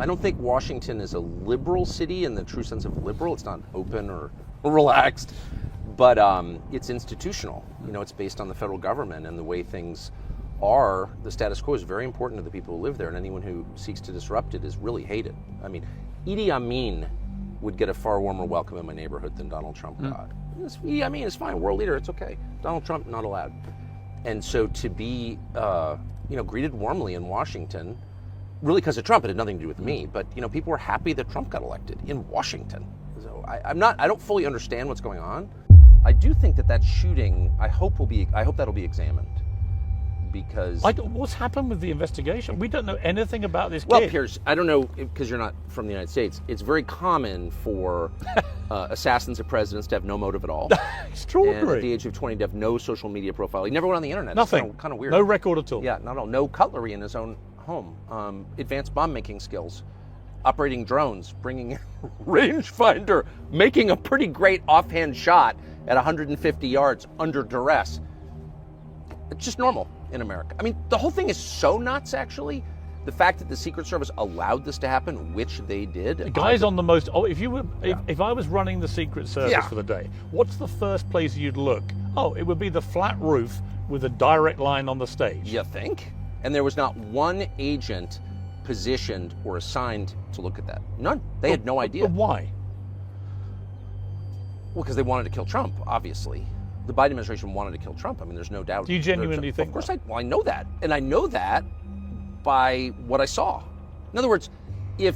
I don't think Washington is a liberal city in the true sense of liberal. It's not open or relaxed, but it's institutional. It's based on the federal government and the way things are. The status quo is very important to the people who live there, and anyone who seeks to disrupt it is really hated. I mean, Idi Amin would get a far warmer welcome in my neighborhood than Donald Trump got. Idi Amin is fine, world leader, it's okay. Donald Trump, not allowed. And so to be, greeted warmly in Washington, really because of Trump, it had nothing to do with me, but people were happy that Trump got elected in Washington. So I don't fully understand what's going on. I do think that shooting, I hope that'll be examined. Because what's happened with the investigation? We don't know anything about this kid. Well, Piers, I don't know, because you're not from the United States. It's very common for assassins of presidents to have no motive at all. Extraordinary. And at the age of 20 to have no social media profile. He never went on the internet. Nothing. It's kind of weird. No record at all. Yeah, not at all. No cutlery in his own home. Advanced bomb making skills. Operating drones. Bringing rangefinder. Making a pretty great offhand shot at 150 yards under duress. It's just normal in America. I mean, the whole thing is so nuts, actually. The fact that the Secret Service allowed this to happen, which they did. The guy's on the most. Oh, if I was running the Secret Service for the day, what's the first place you'd look? Oh, it would be the flat roof with a direct line on the stage. You think? And there was not one agent positioned or assigned to look at that. None. They had no idea. But why? Well, because they wanted to kill Trump, obviously. The Biden administration wanted to kill Trump. I mean, there's no doubt. Do you genuinely think? Of course, I know that. And I know that by what I saw. In other words, if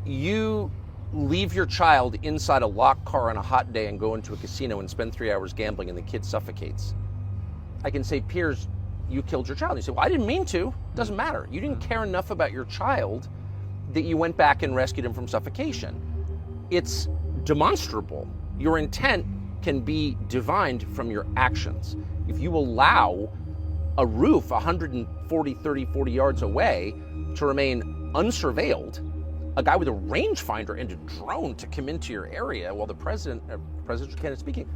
you leave your child inside a locked car on a hot day and go into a casino and spend 3 hours gambling and the kid suffocates, I can say, Piers, you killed your child. And you say, well, I didn't mean to. Doesn't matter. You didn't care enough about your child that you went back and rescued him from suffocation. It's demonstrable. Your intent can be divined from your actions. If you allow a roof 40 yards away to remain unsurveilled, a guy with a rangefinder and a drone to come into your area while the presidential candidate is speaking,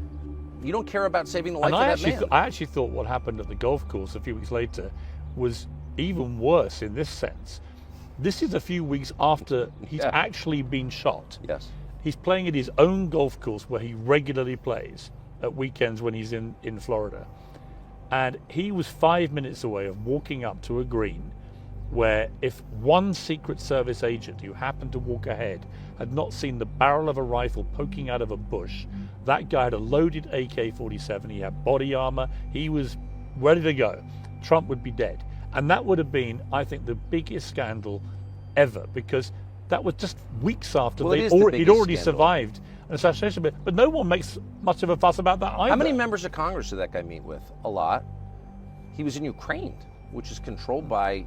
you don't care about saving the life of that man. I actually thought what happened at the golf course a few weeks later was even worse in this sense. This is a few weeks after he's actually been shot. Yes. He's playing at his own golf course where he regularly plays at weekends when he's in Florida. And he was 5 minutes away of walking up to a green where if one Secret Service agent who happened to walk ahead had not seen the barrel of a rifle poking out of a bush, that guy had a loaded AK-47, he had body armor, he was ready to go. Trump would be dead. And that would have been, I think, the biggest scandal ever, because that was just weeks after he'd already survived an assassination. But no one makes much of a fuss about that either. How many members of Congress did that guy meet with? A lot. He was in Ukraine, which is controlled by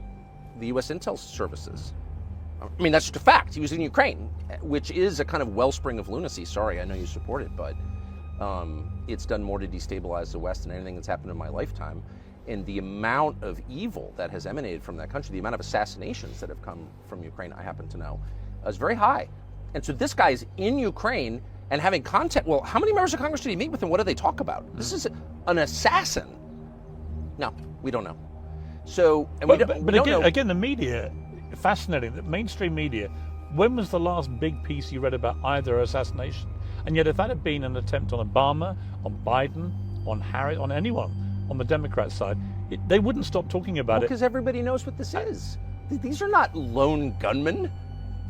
the U.S. intel services. I mean, that's just a fact. He was in Ukraine, which is a kind of wellspring of lunacy. Sorry, I know you support it, but it's done more to destabilize the West than anything that's happened in my lifetime. And the amount of evil that has emanated from that country, the amount of assassinations that have come from Ukraine, I happen to know, is very high. And so this guy is in Ukraine and having contact. Well, how many members of Congress did he meet with and what did they talk about? This is an assassin. No, we don't know. So, and we don't know. Again, the media, fascinating, the mainstream media, when was the last big piece you read about either assassination? And yet if that had been an attempt on Obama, on Biden, on Harris, on anyone, on the Democrat side, they wouldn't stop talking about it. Because everybody knows what this is. These are not lone gunmen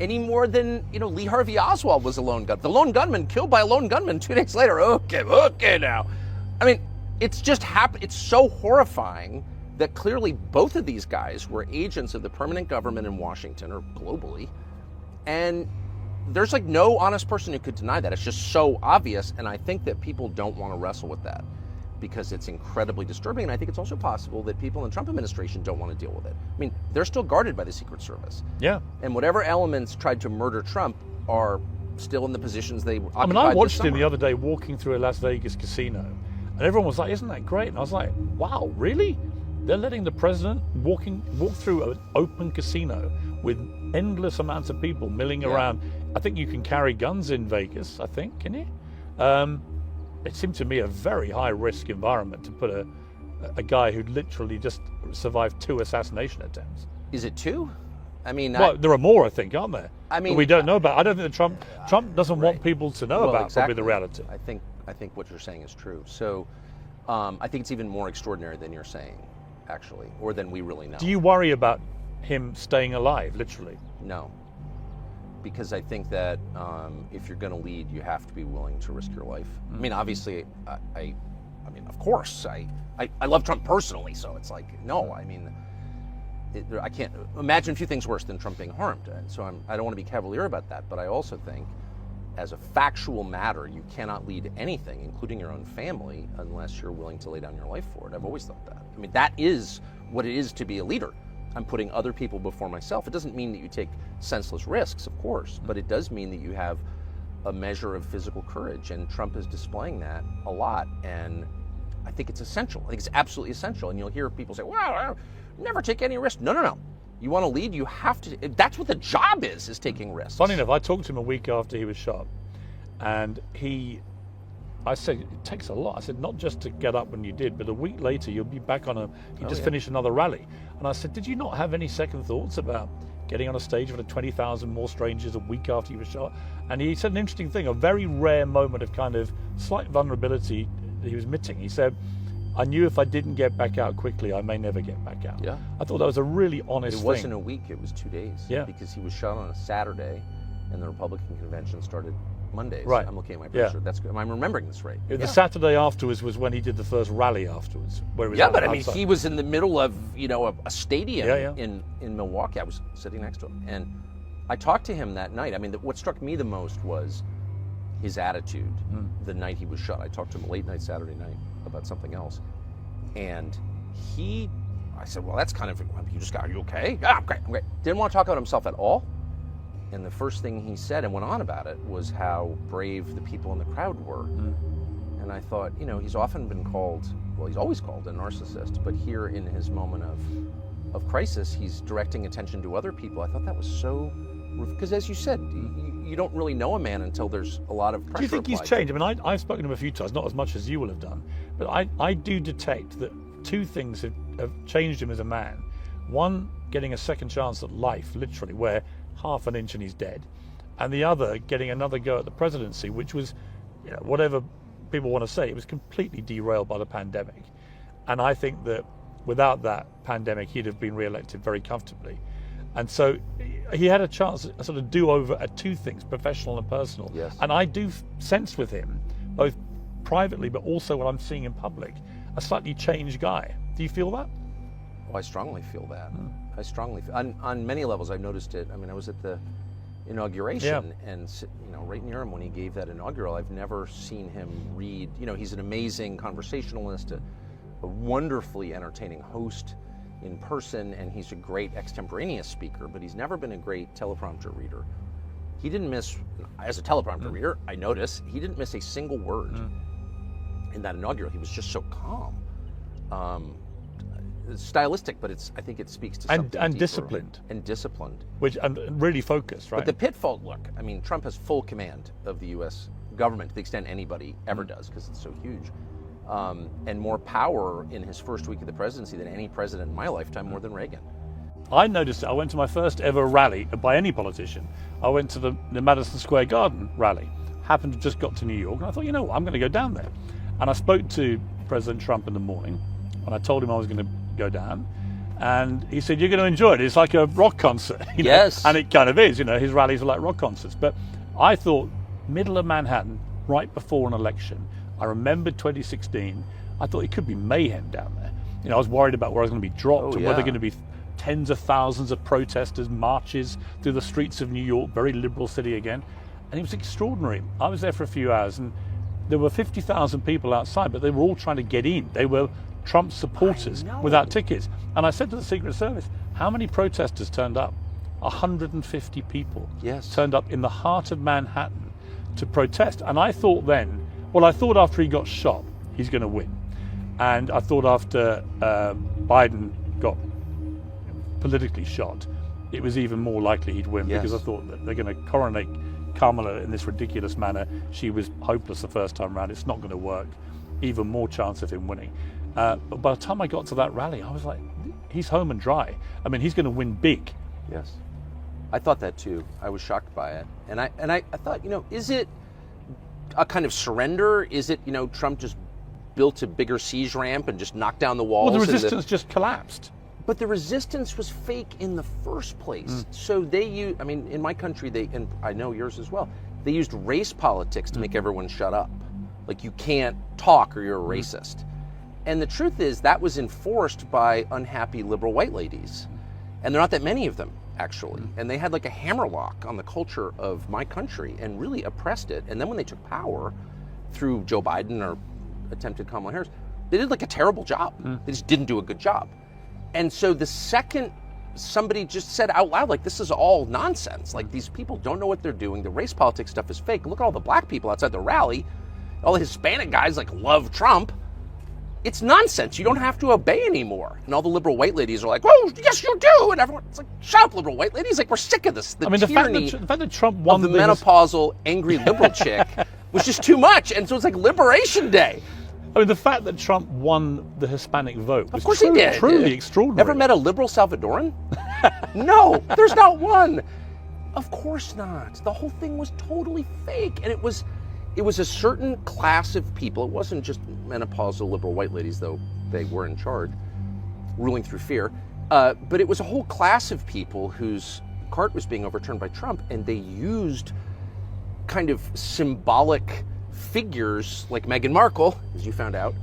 any more than, Lee Harvey Oswald was a lone gunman. The lone gunman killed by a lone gunman 2 days later. Okay now. I mean, it's just happened. It's so horrifying that clearly both of these guys were agents of the permanent government in Washington or globally. And there's like no honest person who could deny that. It's just so obvious. And I think that people don't want to wrestle with that, because it's incredibly disturbing. And I think it's also possible that people in the Trump administration don't want to deal with it. I mean, they're still guarded by the Secret Service. Yeah. And whatever elements tried to murder Trump are still in the positions they occupied. I mean, I watched him the other day walking through a Las Vegas casino, and everyone was like, isn't that great? And I was like, wow, really? They're letting the president walk through an open casino with endless amounts of people milling around. I think you can carry guns in Vegas, I think, can you? It seemed to me a very high-risk environment to put a guy who literally just survived 2 assassination attempts. Is it 2? I mean, well, there are more, I think, aren't there? I mean, that we don't know about. I don't think that Trump doesn't want people to know about exactly. probably the reality. I think what you're saying is true. So I think it's even more extraordinary than you're saying, actually, or than we really know. Do you worry about him staying alive, literally? No, because I think that if you're going to lead, you have to be willing to risk your life. I mean, obviously, I mean, of course, I love Trump personally, so it's like, no, I mean, I can't imagine a few things worse than Trump being harmed. And so I don't want to be cavalier about that, but I also think, as a factual matter, you cannot lead anything, including your own family, unless you're willing to lay down your life for it. I've always thought that. I mean, that is what it is to be a leader. I'm putting other people before myself. It doesn't mean that you take senseless risks, of course, but it does mean that you have a measure of physical courage, and Trump is displaying that a lot, and I think it's essential. I think it's absolutely essential, and you'll hear people say, well, I never take any risk. No. You want to lead, you have to. That's what the job is taking risks. Funny enough, I talked to him a week after he was shot, and I said, it takes a lot. I said, not just to get up when you did, but a week later you'll be back on finished another rally. And I said, did you not have any second thoughts about getting on a stage with 20,000 more strangers a week after you were shot? And he said an interesting thing, a very rare moment of kind of slight vulnerability that he was admitting. He said, I knew if I didn't get back out quickly, I may never get back out. Yeah. I thought that was a really honest thing. It wasn't a week, it was 2 days. Yeah. Because he was shot on a Saturday, and the Republican convention started Mondays. Right. I'm looking at my producer. That's good. I'm remembering this right. The Saturday afterwards was when he did the first rally afterwards. Where he was but I mean, outside. he was in the middle of, a stadium in Milwaukee. I was sitting next to him, and I talked to him that night. I mean, what struck me the most was his attitude the night he was shot. I talked to him late night Saturday night about something else, and I said, well, that's kind of, are you okay? Yeah, I'm great. Didn't want to talk about himself at all. And the first thing he said and went on about it was how brave the people in the crowd were. And I thought, he's often been called, well, he's always called a narcissist, but here in his moment of crisis, he's directing attention to other people. I thought that was so, because as you said, you don't really know a man until there's a lot of pressure. Do you think he's changed? I mean, I've spoken to him a few times, not as much as you will have done, but I do detect that two things have changed him as a man. One, getting a second chance at life, literally, where half an inch and he's dead, and the other, getting another go at the presidency, which was, whatever people want to say, it was completely derailed by the pandemic. And I think that without that pandemic, he'd have been re-elected very comfortably. And so he had a chance, a sort of do-over at two things, professional and personal. Yes. And I do sense with him, both privately but also what I'm seeing in public, a slightly changed guy. Do you feel that? Oh, I strongly feel that. I strongly feel, on many levels. I've noticed it. I mean, I was at the inauguration, and right near him when he gave that inaugural. I've never seen him read. He's an amazing conversationalist, a wonderfully entertaining host in person, and he's a great extemporaneous speaker. But he's never been a great teleprompter reader. He didn't miss, as a teleprompter reader, I noticed he didn't miss a single word in that inaugural. He was just so calm. Stylistic, but I think it speaks to something and deeper. disciplined, and really focused, right? But the pitfall, look, I mean, Trump has full command of the U.S. government to the extent anybody ever does, because it's so huge, and more power in his first week of the presidency than any president in my lifetime, more than Reagan. I noticed it. I went to my first ever rally by any politician. I went to the Madison Square Garden rally. Happened to just got to New York, and I thought, what, I'm going to go down there. And I spoke to President Trump in the morning, and I told him I was going to go down, and he said, you're going to enjoy it. It's like a rock concert. Yes. And it kind of is. His rallies are like rock concerts. But I thought, middle of Manhattan, right before an election, I remembered 2016, I thought it could be mayhem down there. I was worried about where I was going to be dropped, and whether going to be tens of thousands of protesters, marches through the streets of New York, very liberal city again. And it was extraordinary. I was there for a few hours, and there were 50,000 people outside, but they were all trying to get in. They were Trump supporters without tickets. And I said to the Secret Service, how many protesters turned up? 150 people turned up in the heart of Manhattan to protest. And I thought then, after he got shot, he's going to win. And I thought after Biden got politically shot, it was even more likely he'd win, because I thought that they're going to coronate Kamala in this ridiculous manner. She was hopeless the first time around. It's not going to work. Even more chance of him winning. But by the time I got to that rally, I was like, he's home and dry. I mean, he's going to win big. Yes. I thought that too. I was shocked by it. And I thought, is it a kind of surrender? Is it, Trump just built a bigger siege ramp and just knocked down the walls? Well, the resistance just collapsed. But the resistance was fake in the first place. So they used, in my country, and I know yours as well, they used race politics to make everyone shut up. Like, you can't talk or you're a racist. And the truth is that was enforced by unhappy liberal white ladies. And there are not that many of them, actually. And they had like a hammerlock on the culture of my country and really oppressed it. And then when they took power through Joe Biden or attempted Kamala Harris, they did like a terrible job. They just didn't do a good job. And so the second somebody just said out loud, like, this is all nonsense. Like, these people don't know what they're doing. The race politics stuff is fake. Look at all the black people outside the rally. All the Hispanic guys like love Trump. It's nonsense. You don't have to obey anymore. And all the liberal white ladies are like, oh, yes, you do. And everyone's like, shut up, liberal white ladies. Like, we're sick of this. The tyranny fact that Trump won of the menopausal, angry liberal chick was just too much. And so it's like Liberation Day. The fact that Trump won the Hispanic vote was of course he did. Truly extraordinary. Ever met a liberal Salvadoran? No, there's not one. Of course not. The whole thing was totally fake. And it was a certain class of people. It wasn't just menopausal liberal white ladies, though they were in charge, ruling through fear. But it was a whole class of people whose cart was being overturned by Trump, and they used kind of symbolic figures like Meghan Markle, as you found out,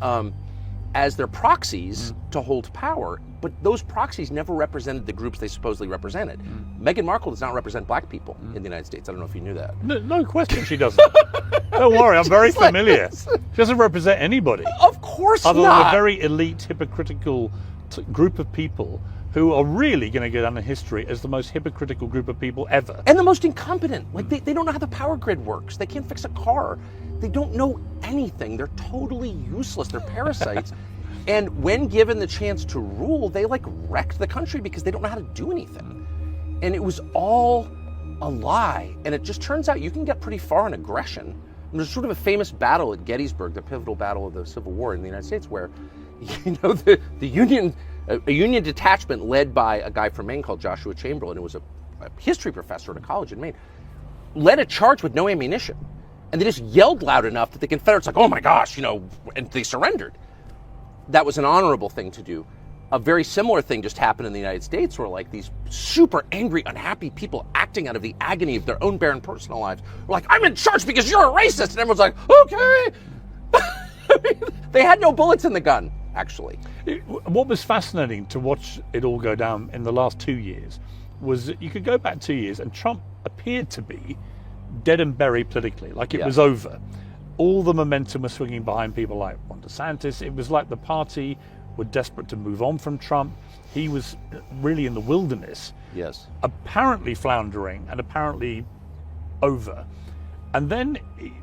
as their proxies to hold power. But those proxies never represented the groups they supposedly represented. Meghan Markle does not represent black people in the United States. I don't know if you knew that. No question she doesn't. Don't worry, I'm very familiar. She doesn't represent anybody. Of course other not. Than a very elite, hypocritical group of people who are really going to go down in history as the most hypocritical group of people ever. And the most incompetent. Like, they don't know how the power grid works. They can't fix a car. They don't know anything. They're totally useless. They're parasites. And when given the chance to rule, they like wrecked the country because they don't know how to do anything. And it was all a lie. And it just turns out you can get pretty far in aggression. And there's sort of a famous battle at Gettysburg, the pivotal battle of the Civil War in the United States, where, the Union, a Union detachment led by a guy from Maine called Joshua Chamberlain, who was a history professor at a college in Maine, led a charge with no ammunition. And they just yelled loud enough that the Confederates like, oh my gosh, and they surrendered. That was an honorable thing to do. A very similar thing just happened in the United States where like these super angry, unhappy people acting out of the agony of their own barren personal lives were like, I'm in charge because you're a racist. And everyone's like, okay. They had no bullets in the gun, actually. What was fascinating to watch it all go down in the last 2 years was that you could go back 2 years and Trump appeared to be dead and buried politically, like it was over. All the momentum was swinging behind people like Ron DeSantis. It was like the party were desperate to move on from Trump. He was really in the wilderness, apparently floundering and apparently over. And then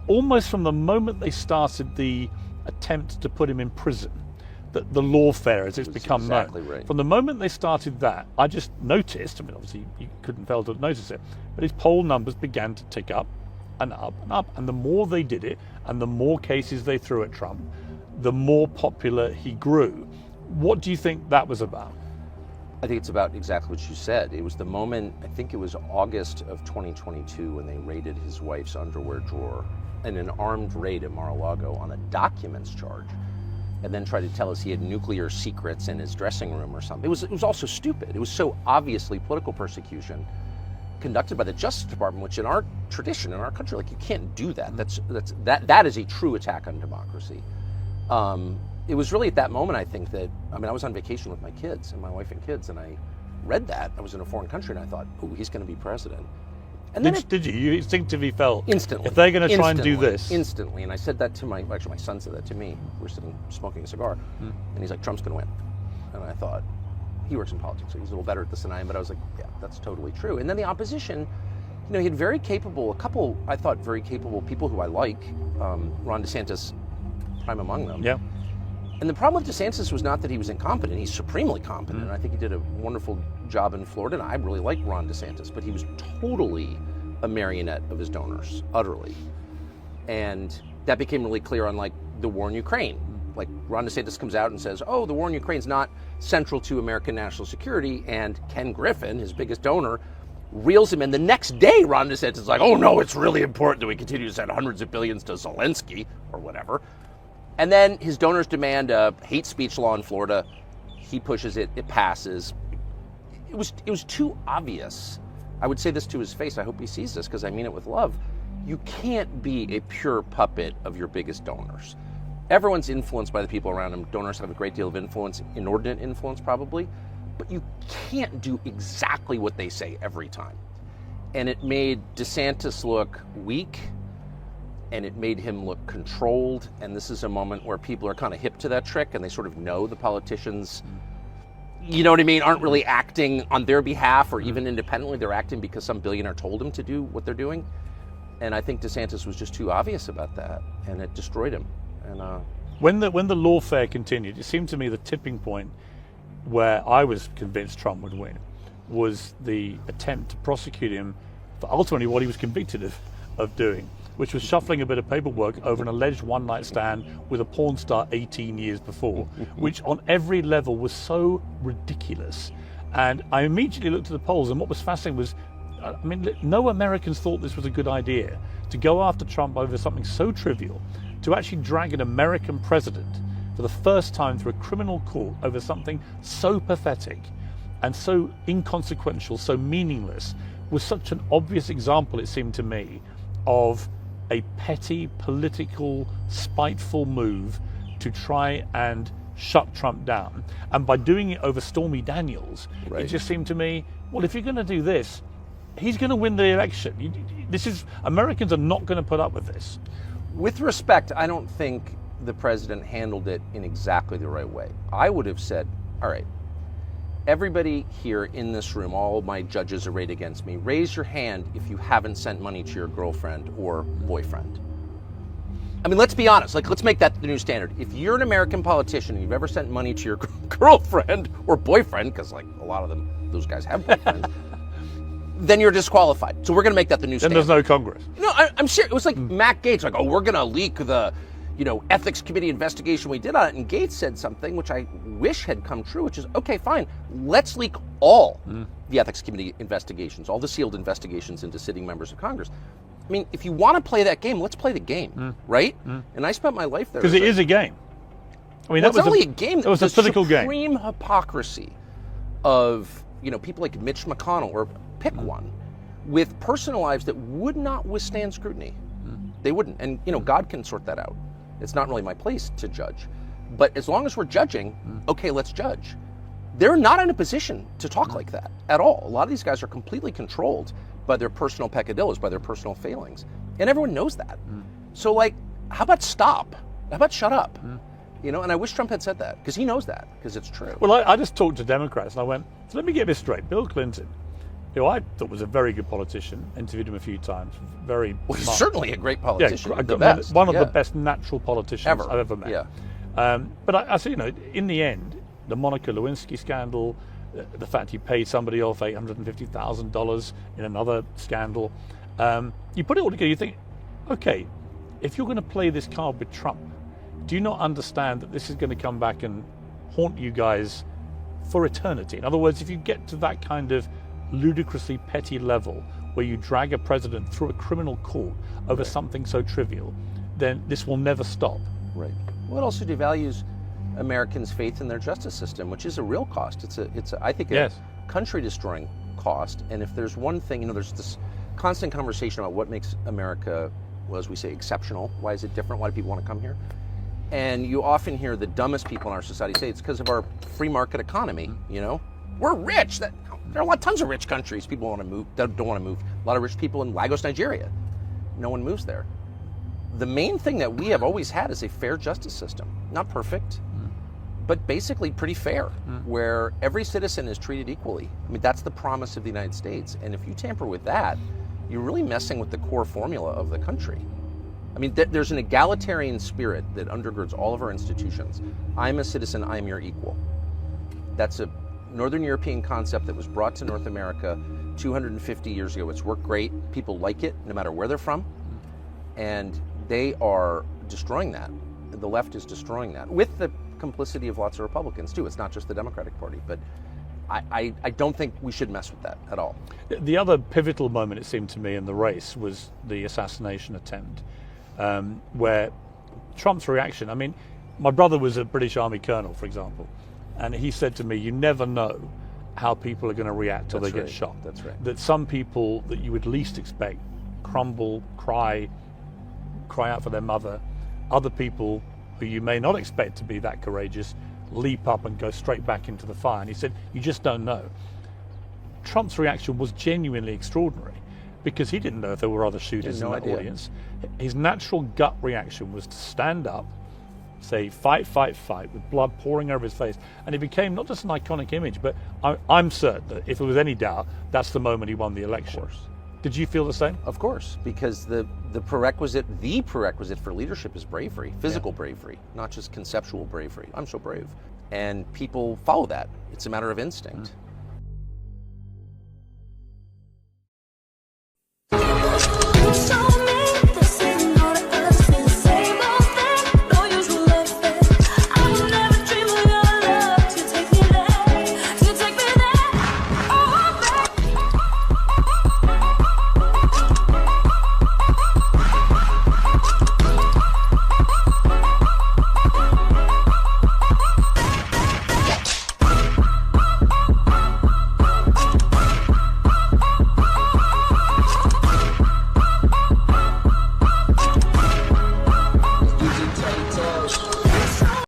almost from the moment they started the attempt to put him in prison, the lawfare as it's become known. Right. From the moment they started that, I just noticed, obviously you couldn't fail to notice it, but his poll numbers began to tick up and up and up. And the more they did it, and the more cases they threw at Trump, the more popular he grew. What do you think that was about? I think it's about exactly what you said. It was the moment, I think it was August of 2022, when they raided his wife's underwear drawer in an armed raid at Mar-a-Lago on a documents charge, and then tried to tell us he had nuclear secrets in his dressing room or something. It was also stupid. It was so obviously political persecution conducted by the Justice Department, which in our tradition, in our country, like, you can't do that. That is a true attack on democracy. It was really at that moment, I think, that, I was on vacation with my kids and my wife and kids, and I read that. I was in a foreign country, and I thought, oh, he's going to be president. And then did you? You instinctively felt instantly, if they're going to try and do this instantly. And I said that to my son said that to me. We're sitting smoking a cigar, and he's like, Trump's going to win. And I thought, he works in politics, so he's a little better at this than I am. But I was like, yeah, that's totally true. And then the opposition, he had a couple, I thought, very capable people who I like. Ron DeSantis, prime among them. Yeah. And the problem with DeSantis was not that he was incompetent. He's supremely competent. And I think he did a wonderful job in Florida. And I really like Ron DeSantis, but he was totally a marionette of his donors, utterly. And that became really clear on, like, the war in Ukraine. Like, Ron DeSantis comes out and says, oh, the war in Ukraine is not central to American national security. And Ken Griffin, his biggest donor, reels him in. The next day, Ron DeSantis is like, oh no, it's really important that we continue to send hundreds of billions to Zelensky or whatever. And then his donors demand a hate speech law in Florida. He pushes it, it passes. It was too obvious. I would say this to his face. I hope he sees this because I mean it with love. You can't be a pure puppet of your biggest donors. Everyone's influenced by the people around him. Donors have a great deal of influence, inordinate influence probably, but you can't do exactly what they say every time. And it made DeSantis look weak, and it made him look controlled. And this is a moment where people are kind of hip to that trick, and they sort of know the politicians, you know what I mean, aren't really acting on their behalf or even independently. They're acting because some billionaire told them to do what they're doing. And I think DeSantis was just too obvious about that, and it destroyed him. And when the lawfare continued, it seemed to me the tipping point where I was convinced Trump would win was the attempt to prosecute him for ultimately what he was convicted of doing, which was shuffling a bit of paperwork over an alleged one-night stand with a porn star 18 years before, which on every level was so ridiculous. And I immediately looked at the polls, and what was fascinating was, I mean, no Americans thought this was a good idea to go after Trump over something so trivial, to actually drag an American president for the first time through a criminal court over something so pathetic and so inconsequential, so meaningless, was such an obvious example, it seemed to me, of a petty, political, spiteful move to try and shut Trump down. And by doing it over Stormy Daniels, Right. It just seemed to me, well, if you're going to do this, he's going to win the election. Americans are not going to put up with this. with respect, I don't think the president handled it in exactly the right way. I would have said, all right, everybody here in this room, all my judges arrayed against me, raise your hand if you haven't sent money to your girlfriend or boyfriend. I mean, let's be honest. Let's make that the new standard. If you're an American politician and you've ever sent money to your girlfriend or boyfriend, because a lot of those guys have boyfriends, then you're disqualified. So we're going to make that the new standard. Then there's no Congress. No, I'm serious. It was like Matt Gaetz, like, oh, we're going to leak the, ethics committee investigation we did on it. And Gaetz said something which I wish had come true, which is, okay, fine, let's leak all the ethics committee investigations, all the sealed investigations into sitting members of Congress. I mean, if you want to play that game, let's play the game, right? And I spent my life there. Because it is a game. I mean, Well, it's not only a game. It was a political game. The supreme hypocrisy of, people like Mitch McConnell, or pick one, with personal lives that would not withstand scrutiny. They wouldn't. And, God can sort that out. It's not really my place to judge. But as long as we're judging, okay, let's judge. They're not in a position to talk like that at all. A lot of these guys are completely controlled by their personal peccadillos, by their personal failings. And everyone knows that. So, how about stop? How about shut up? And I wish Trump had said that, because he knows that, because it's true. Well, I just talked to Democrats, and I went, so let me get this straight. Bill Clinton, who I thought was a very good politician, interviewed him a few times, very He's smart. certainly a great politician. Yeah, the best. one of the best natural politicians Ever. I've ever met. Yeah. But I said, in the end, the Monica Lewinsky scandal, the fact he paid somebody off $850,000 in another scandal, you put it all together, you think, okay, if you're going to play this card with Trump, do you not understand that this is going to come back and haunt you guys for eternity? In other words, if you get to that kind of ludicrously petty level where you drag a president through a criminal court over something so trivial, then this will never stop. Right. Well, it also devalues Americans' faith in their justice system, which is a real cost. It's I think, a country-destroying cost. And if there's one thing, there's this constant conversation about what makes America, well, as we say, exceptional. Why is it different? Why do people want to come here? And you often hear the dumbest people in our society say it's because of our free market economy. We're rich. There are tons of rich countries. People want to move. Don't want to move. A lot of rich people in Lagos, Nigeria. No one moves there. The main thing that we have always had is a fair justice system. Not perfect, but basically pretty fair, where every citizen is treated equally. I mean, that's the promise of the United States. And if you tamper with that, you're really messing with the core formula of the country. I mean, there's an egalitarian spirit that undergirds all of our institutions. I'm a citizen, I am your equal. That's a Northern European concept that was brought to North America 250 years ago. It's worked great. People like it, no matter where they're from. And they are destroying that. The left is destroying that, with the complicity of lots of Republicans, too. It's not just the Democratic Party. But I don't think we should mess with that at all. The other pivotal moment, it seemed to me, in the race was the assassination attempt, where Trump's reaction, I mean, my brother was a British Army colonel, for example, and he said to me, you never know how people are going to react till they get shot. That's right. That some people that you would least expect crumble, cry out for their mother. Other people who you may not expect to be that courageous leap up and go straight back into the fire. And he said, you just don't know. Trump's reaction was genuinely extraordinary because he didn't know if there were other shooters in that audience. His natural gut reaction was to stand up, say, fight, fight, fight, with blood pouring over his face. And it became not just an iconic image, but I'm certain that if there was any doubt, that's the moment he won the election. Of course. Did you feel the same? Of course, because the prerequisite for leadership is bravery, physical bravery, not just conceptual bravery. I'm so brave. And people follow that. It's a matter of instinct.